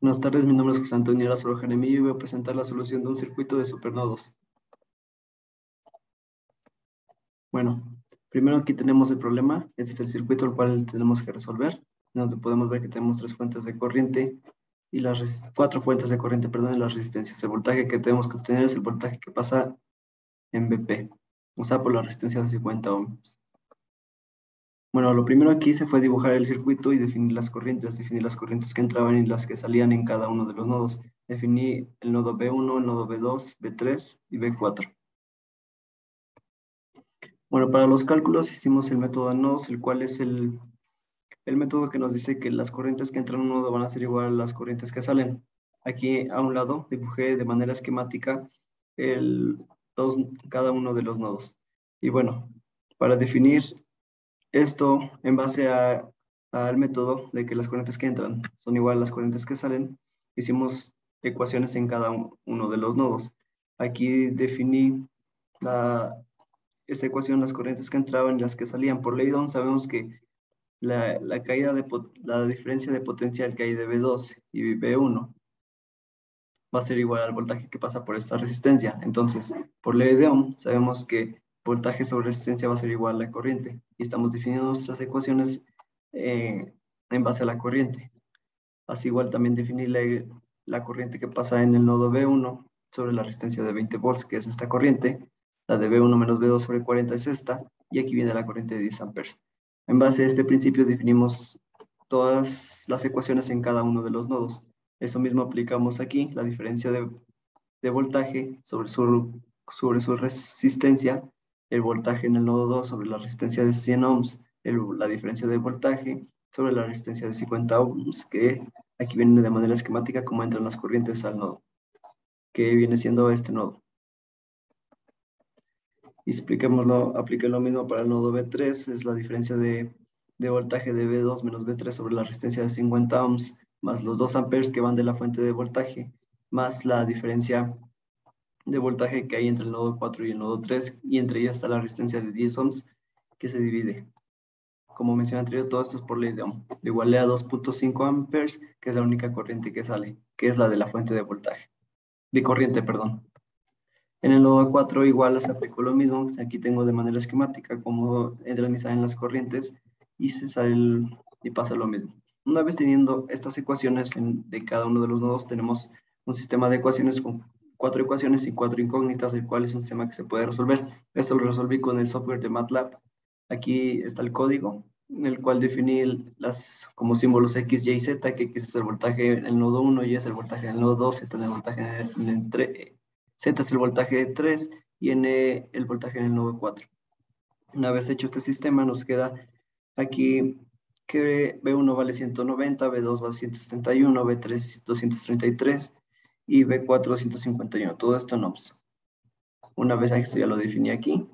Buenas tardes, mi nombre es José Antonio Lázaro Jaramillo y voy a presentar la solución de un circuito de supernodos. Bueno, primero aquí tenemos el problema. Este es el circuito el cual tenemos que resolver, donde podemos ver que tenemos tres fuentes de corriente y cuatro fuentes de corriente, perdón, y las resistencias. El voltaje que tenemos que obtener es el voltaje que pasa en BP, o sea, por la resistencia de 50 ohms. Bueno, lo primero aquí se fue dibujar el circuito y definir las corrientes que entraban y las que salían en cada uno de los nodos. Definí el nodo B1, el nodo B2, B3 y B4. Bueno, para los cálculos hicimos el método de nodos, el cual es el método que nos dice que las corrientes que entran en un nodo van a ser igual a las corrientes que salen. Aquí a un lado dibujé de manera esquemática el, cada uno de los nodos. Y bueno, para definir esto en base al método de que las corrientes que entran son igual a las corrientes que salen, hicimos ecuaciones en cada uno de los nodos. Aquí definí esta ecuación, las corrientes que entraban y las que salían. Por ley de Ohm sabemos que la diferencia de potencial que hay de B2 y B1 va a ser igual al voltaje que pasa por esta resistencia. Entonces, por ley de Ohm, sabemos que voltaje sobre resistencia va a ser igual a la corriente. Y estamos definiendo nuestras ecuaciones en base a la corriente. Así igual también definir la corriente que pasa en el nodo B1 sobre la resistencia de 20 volts, que es esta corriente. La de B1 menos B2 sobre 40 es esta. Y aquí viene la corriente de 10 amperes. En base a este principio definimos todas las ecuaciones en cada uno de los nodos. Eso mismo aplicamos aquí, la diferencia de voltaje sobre su resistencia, el voltaje en el nodo 2 sobre la resistencia de 100 ohms, la diferencia de voltaje sobre la resistencia de 50 ohms, que aquí viene de manera esquemática cómo entran las corrientes al nodo, que viene siendo este nodo. Y apliqué lo mismo para el nodo B3, es la diferencia de voltaje de B2 menos B3 sobre la resistencia de 50 ohms, más los 2 amperes que van de la fuente de voltaje, más la diferencia de voltaje que hay entre el nodo 4 y el nodo 3, y entre ellas está la resistencia de 10 ohms, que se divide. Como mencioné anterior, todo esto es por ley de Ohm. Igualé a 2.5 amperes, que es la única corriente que sale, que es la de la fuente de voltaje. De corriente, perdón. En el nodo 4 igual se aplicó lo mismo. Aquí tengo de manera esquemática cómo entran y salen las corrientes y y pasa lo mismo. Una vez teniendo estas ecuaciones de cada uno de los nodos, tenemos un sistema de ecuaciones con 4 ecuaciones y 4 incógnitas, el cual es un sistema que se puede resolver. Esto lo resolví con el software de MATLAB. Aquí está el código, en el cual definí como símbolos X, Y y Z, que X es el voltaje en el nodo 1, Y es el voltaje en el nodo 2, Z es el voltaje en el 3, Z es el voltaje de 3 y N el voltaje en el nodo 4. Una vez hecho este sistema, nos queda aquí que B1 vale 190, B2 vale 171, B3 233 y B4 251. Todo esto en ohms. Una vez esto ya lo definí aquí.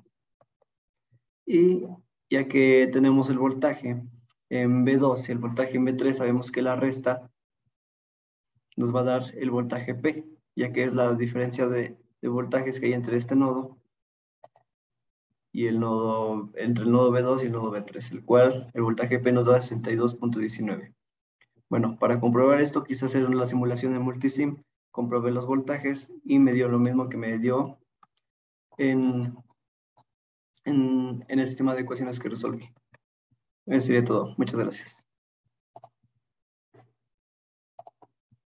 Y ya que tenemos el voltaje en B2 y el voltaje en B3, sabemos que la resta nos va a dar el voltaje P, ya que es la diferencia de voltajes que hay entre este nodo y entre el nodo B2 y el nodo B3, el cual el voltaje P nos da 62.19. Bueno, para comprobar esto quise hacer una simulación en multisim, comprobé los voltajes y me dio lo mismo que me dio en el sistema de ecuaciones que resolví. Eso sería todo. Muchas gracias.